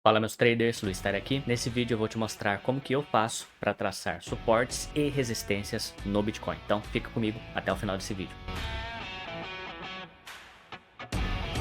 Fala meus traders, Luiz Tara aqui. Nesse vídeo eu vou te mostrar como que eu faço para traçar suportes e resistências no Bitcoin. Então fica comigo até o final desse vídeo.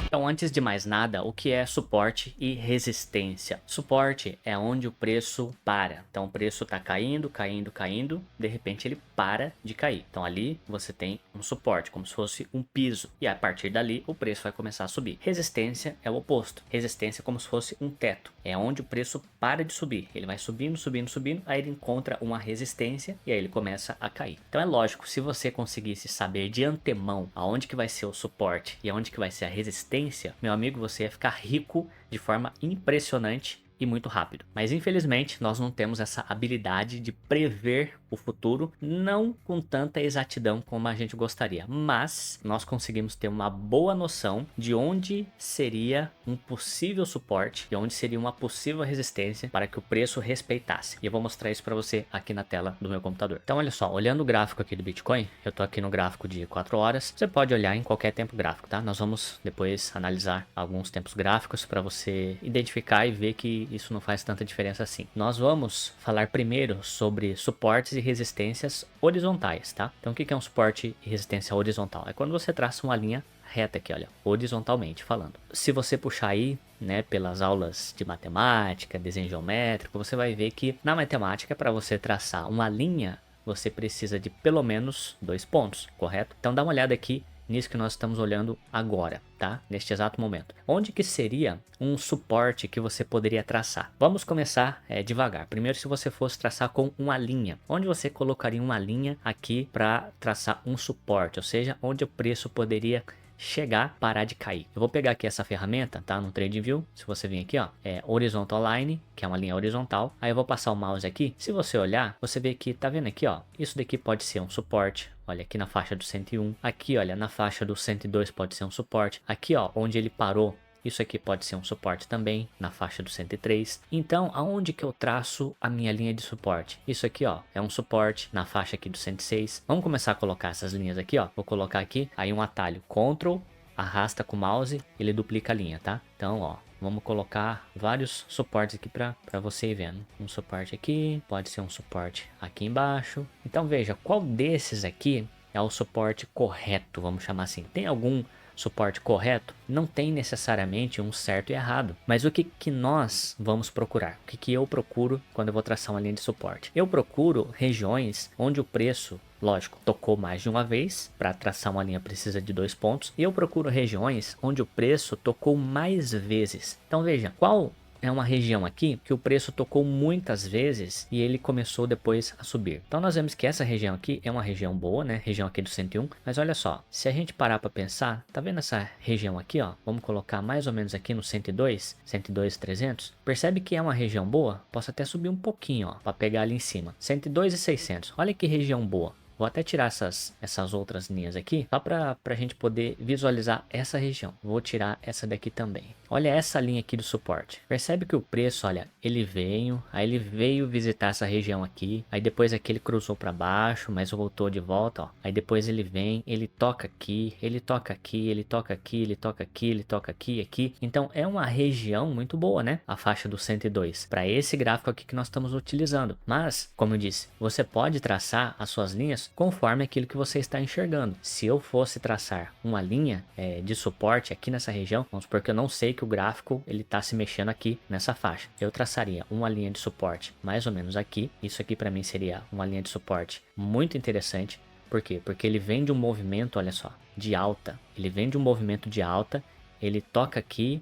Então, antes de mais nada, o que é suporte e resistência? Suporte é onde o preço para. Então, o preço está caindo, caindo, caindo, de repente ele para de cair. Então, ali você tem um suporte, como se fosse um piso. E a partir dali, o preço vai começar a subir. Resistência é o oposto. Resistência é como se fosse um teto. É onde o preço para de subir. Ele vai subindo, subindo, subindo, aí ele encontra uma resistência e aí ele começa a cair. Então, é lógico, se você conseguisse saber de antemão aonde que vai ser o suporte e aonde que vai ser a resistência, meu amigo, você ia ficar rico de forma impressionante e muito rápido. Mas infelizmente nós não temos essa habilidade de prever o futuro, não com tanta exatidão como a gente gostaria, mas nós conseguimos ter uma boa noção de onde seria um possível suporte e onde seria uma possível resistência para que o preço respeitasse. E eu vou mostrar isso para você aqui na tela do meu computador. Então olha só, olhando o gráfico aqui do Bitcoin, eu tô aqui no gráfico de 4 horas, você pode olhar em qualquer tempo gráfico, tá? Nós vamos depois analisar alguns tempos gráficos para você identificar e ver que isso não faz tanta diferença assim. Nós vamos falar primeiro sobre suportes e resistências horizontais, tá? Então o que é um suporte e resistência horizontal? É quando você traça uma linha reta aqui, olha, horizontalmente falando. Se você puxar aí, né, pelas aulas de matemática, desenho geométrico, você vai ver que na matemática, para você traçar uma linha, você precisa de pelo menos 2 pontos, correto? Então dá uma olhada aqui nisso que nós estamos olhando agora, tá? Neste exato momento. Onde que seria um suporte que você poderia traçar? Vamos começar devagar. Primeiro, se você fosse traçar com uma linha, onde você colocaria uma linha aqui para traçar um suporte, ou seja, onde o preço poderia chegar, parar de cair. Eu vou pegar aqui essa ferramenta, tá? No TradingView, se você vir aqui, ó, é Horizontal Line, que é uma linha horizontal. Aí eu vou passar o mouse aqui. Se você olhar, você vê que tá vendo aqui, ó, isso daqui pode ser um suporte. Olha, aqui na faixa do 101. Aqui, olha, na faixa do 102 pode ser um suporte. Aqui, ó, onde ele parou, isso aqui pode ser um suporte também, na faixa do 103. Então, aonde que eu traço a minha linha de suporte? Isso aqui, ó, é um suporte na faixa aqui do 106. Vamos começar a colocar essas linhas aqui, ó. Vou colocar aqui, aí um atalho, Ctrl, arrasta com o mouse, ele duplica a linha, tá? Então, ó, vamos colocar vários suportes aqui para você ir vendo. Um suporte aqui, pode ser um suporte aqui embaixo. Então, veja, qual desses aqui é o suporte correto, vamos chamar assim. Tem algum suporte correto? Não tem necessariamente um certo e errado. Mas o que nós vamos procurar? O que eu procuro quando eu vou traçar uma linha de suporte? Eu procuro regiões onde o preço, lógico, tocou mais de uma vez. Para traçar uma linha precisa de 2 pontos. E eu procuro regiões onde o preço tocou mais vezes. Então veja, qual é uma região aqui que o preço tocou muitas vezes e ele começou depois a subir. Então nós vemos que essa região aqui é uma região boa, né? Região aqui do 101. Mas olha só, se a gente parar para pensar, tá vendo essa região aqui, ó? Vamos colocar mais ou menos aqui no 102, 102,300. Percebe que é uma região boa? Posso até subir um pouquinho, ó, para pegar ali em cima. 102,600. Olha que região boa. Vou até tirar essas outras linhas aqui, só para a gente poder visualizar essa região. Vou tirar essa daqui também. Olha essa linha aqui do suporte. Percebe que o preço, olha, aí ele veio visitar essa região aqui, aí depois aqui ele cruzou para baixo, mas voltou de volta, ó. Aí depois ele vem, ele toca aqui, ele toca aqui, ele toca aqui, ele toca aqui, ele toca aqui, aqui. Então é uma região muito boa, né? A faixa do 102, para esse gráfico aqui que nós estamos utilizando. Mas, como eu disse, você pode traçar as suas linhas conforme aquilo que você está enxergando. Se eu fosse traçar uma linha de suporte aqui nessa região, vamos supor que eu não sei que o gráfico ele está se mexendo aqui nessa faixa. Eu traçaria uma linha de suporte mais ou menos aqui. Isso aqui para mim seria uma linha de suporte muito interessante. Por quê? Porque ele vem de um movimento, olha só, de alta. Ele vem de um movimento de alta, ele toca aqui,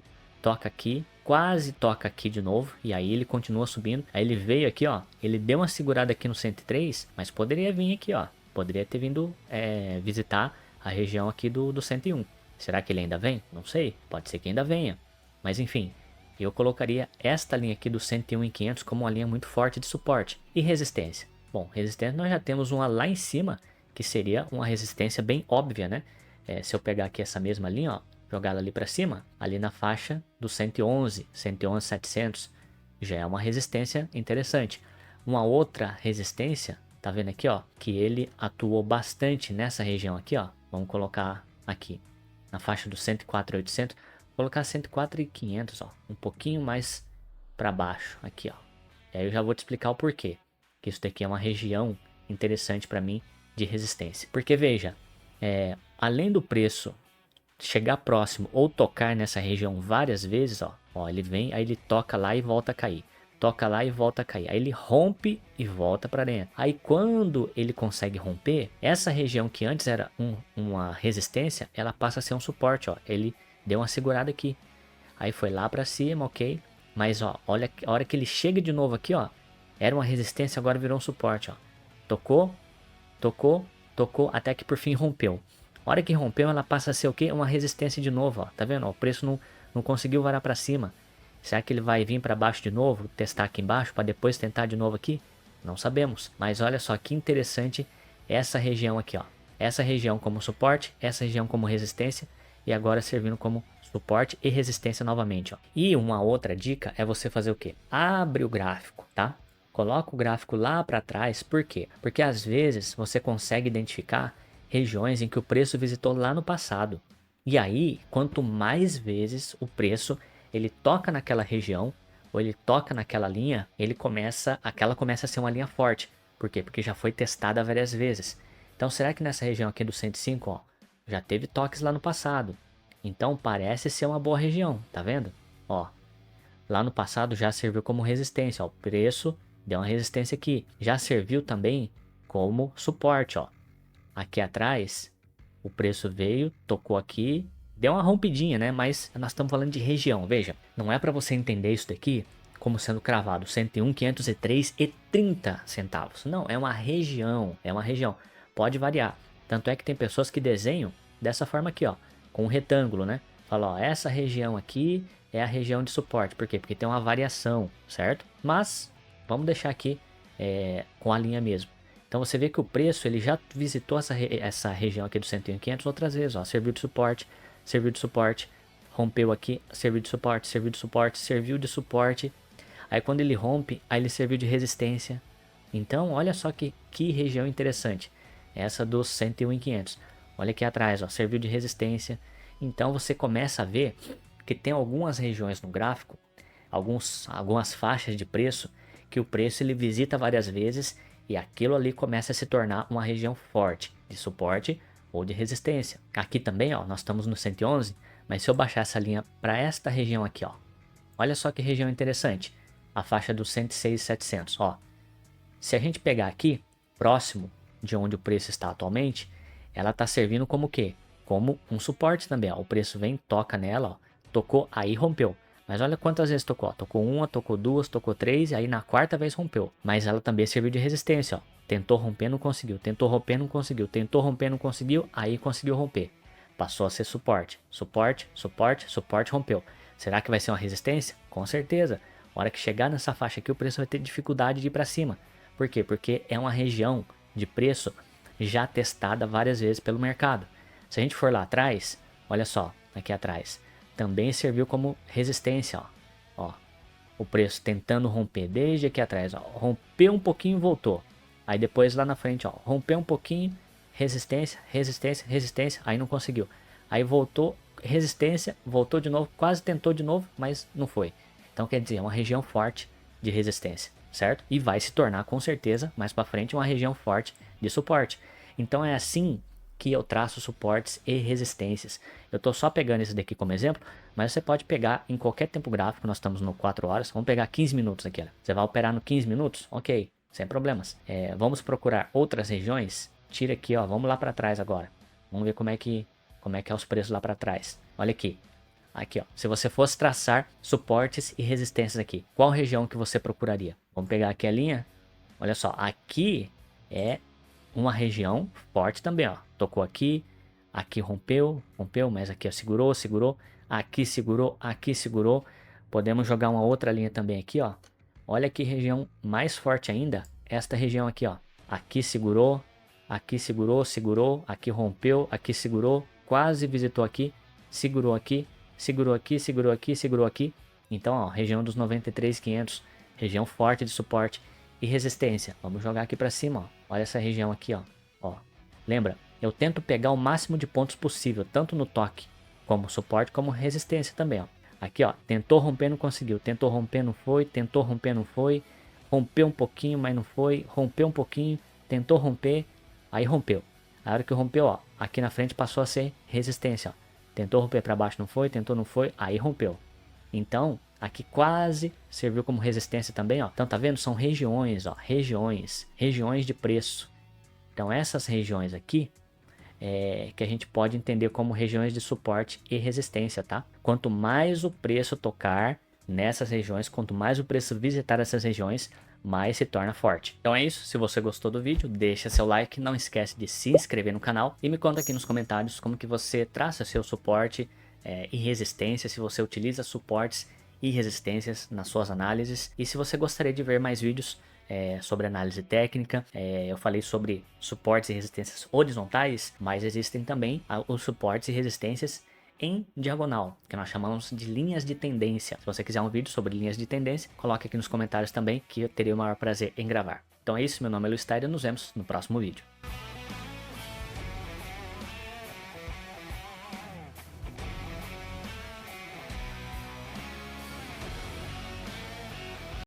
quase toca aqui de novo, e aí ele continua subindo. Aí ele veio aqui, ó, ele deu uma segurada aqui no 103, mas poderia vir aqui, ó, poderia ter vindo visitar a região aqui do 101. Será que ele ainda vem? Não sei, pode ser que ainda venha. Mas enfim, eu colocaria esta linha aqui do 101 em 500 como uma linha muito forte de suporte. E resistência? Bom, resistência nós já temos uma lá em cima, que seria uma resistência bem óbvia, né? Se eu pegar aqui essa mesma linha, ó, jogar ela ali para cima, ali na faixa do 111, 111,700, já é uma resistência interessante. Uma outra resistência, tá vendo aqui, ó, que ele atuou bastante nessa região aqui, ó. Vamos colocar aqui na faixa do 104,800, colocar 104,500, ó, um pouquinho mais para baixo, aqui, ó. E aí eu já vou te explicar o porquê. Que isso daqui é uma região interessante para mim de resistência. Porque veja, além do preço chegar próximo ou tocar nessa região várias vezes, ó, ele vem, aí ele toca lá e volta a cair. Toca lá e volta a cair. Aí ele rompe e volta para dentro. Aí quando ele consegue romper, essa região que antes era uma resistência, ela passa a ser um suporte, ó. Ele deu uma segurada aqui. Aí foi lá para cima, ok? Mas ó, olha a hora que ele chega de novo aqui, ó. Era uma resistência, agora virou um suporte, ó. Tocou, tocou, tocou, até que por fim rompeu. A hora que rompeu, ela passa a ser o quê? Uma resistência de novo, ó. Tá vendo? Ó, o preço não conseguiu varar para cima. Será que ele vai vir para baixo de novo, testar aqui embaixo, para depois tentar de novo aqui? Não sabemos. Mas olha só que interessante essa região aqui, ó. Essa região como suporte, essa região como resistência e agora servindo como suporte e resistência novamente, ó. E uma outra dica é você fazer o quê? Abre o gráfico, tá? Coloca o gráfico lá para trás, por quê? Porque às vezes você consegue identificar regiões em que o preço visitou lá no passado. E aí, quanto mais vezes o preço ele toca naquela região ou ele toca naquela linha, aquela começa a ser uma linha forte. Por quê? Porque já foi testada várias vezes. Então, será que nessa região aqui do 105, ó, já teve toques lá no passado? Então, parece ser uma boa região, tá vendo? Ó, lá no passado já serviu como resistência, ó, o preço deu uma resistência aqui. Já serviu também como suporte, ó. Aqui atrás, o preço veio, tocou aqui, deu uma rompidinha, né? Mas nós estamos falando de região, veja. Não é para você entender isso daqui como sendo cravado 101.503,30 centavos. Não, é uma região, é uma região. Pode variar. Tanto é que tem pessoas que desenham dessa forma aqui, ó, com um retângulo, né? Fala, ó, essa região aqui é a região de suporte. Por quê? Porque tem uma variação, certo? Mas vamos deixar aqui com a linha mesmo. Então você vê que o preço ele já visitou essa região aqui do 101.500 outras vezes, ó, serviu de suporte, rompeu aqui, serviu de suporte, serviu de suporte. Aí quando ele rompe, aí ele serviu de resistência. Então olha só que região interessante, essa dos 101.500. Olha aqui atrás, ó, serviu de resistência. Então você começa a ver que tem algumas regiões no gráfico, algumas faixas de preço, que o preço ele visita várias vezes e aquilo ali começa a se tornar uma região forte de suporte ou de resistência. Aqui também, ó, nós estamos no 111, mas se eu baixar essa linha para esta região aqui, ó, olha só que região interessante, a faixa dos 106.700, ó. Se a gente pegar aqui, próximo de onde o preço está atualmente, ela está servindo como o quê? Como um suporte também, ó. O preço vem, toca nela, ó, tocou, aí rompeu. Mas olha quantas vezes tocou. Tocou uma, tocou duas, tocou três, e aí na quarta vez rompeu. Mas ela também serviu de resistência, ó. Tentou romper, não conseguiu. Tentou romper, não conseguiu. Tentou romper, não conseguiu. Aí conseguiu romper. Passou a ser suporte. Suporte, suporte, suporte, rompeu. Será que vai ser uma resistência? Com certeza. A hora que chegar nessa faixa aqui, o preço vai ter dificuldade de ir para cima. Por quê? Porque é uma região de preço já testada várias vezes pelo mercado. Se a gente for lá atrás, olha só, aqui atrás. Também serviu como resistência, ó. O preço tentando romper desde aqui atrás, ó. Rompeu um pouquinho e voltou. Aí depois lá na frente, ó, rompeu um pouquinho, resistência, resistência, resistência, aí não conseguiu. Aí voltou, resistência, voltou de novo, quase tentou de novo, mas não foi. Então quer dizer, é uma região forte de resistência, certo? E vai se tornar com certeza mais para frente uma região forte de suporte. Então é assim que eu traço suportes e resistências. Eu estou só pegando esse daqui como exemplo, mas você pode pegar em qualquer tempo gráfico. Nós estamos no 4 horas, vamos pegar 15 minutos aqui. Ó. Você vai operar no 15 minutos? Ok, sem problemas. Vamos procurar outras regiões. Tira aqui, ó, vamos lá para trás agora. Vamos ver como é que é os preços lá para trás. Olha aqui. Aqui, ó. Se você fosse traçar suportes e resistências aqui, qual região que você procuraria? Vamos pegar aqui a linha. Olha só, aqui é uma região forte também, ó. Tocou aqui, aqui rompeu, mas aqui ó, segurou, aqui segurou. Podemos jogar uma outra linha também aqui, ó. Olha que região mais forte ainda, esta região aqui, ó. Aqui segurou, segurou, aqui rompeu, aqui segurou, quase visitou aqui, segurou aqui. Então, ó, região dos 93.500, região forte de suporte e resistência. Vamos jogar aqui para cima, ó. Olha essa região aqui, ó. Lembra? Eu tento pegar o máximo de pontos possível, tanto no toque como suporte, como resistência também, ó. Aqui, ó, tentou romper, não conseguiu. Tentou romper, não foi. Tentou romper, não foi. Rompeu um pouquinho, mas não foi. Rompeu um pouquinho, tentou romper, aí rompeu. A hora que rompeu, ó, aqui na frente passou a ser resistência, ó. Tentou romper para baixo, não foi. Tentou, não foi, aí rompeu. Então, aqui quase serviu como resistência também, ó. Então, tá vendo? São regiões, ó, regiões de preço. Então, essas regiões aqui que a gente pode entender como regiões de suporte e resistência, tá? Quanto mais o preço tocar nessas regiões, quanto mais o preço visitar essas regiões, mais se torna forte. Então é isso, se você gostou do vídeo, deixa seu like, não esquece de se inscrever no canal e me conta aqui nos comentários como que você traça seu suporte e resistência, se você utiliza suportes e resistências nas suas análises e se você gostaria de ver mais vídeos sobre análise técnica. Eu falei sobre suportes e resistências horizontais, mas existem também os suportes e resistências em diagonal, que nós chamamos de linhas de tendência. Se você quiser um vídeo sobre linhas de tendência, coloque aqui nos comentários também, que eu teria o maior prazer em gravar. Então é isso, meu nome é Luiz Taira e nos vemos no próximo vídeo.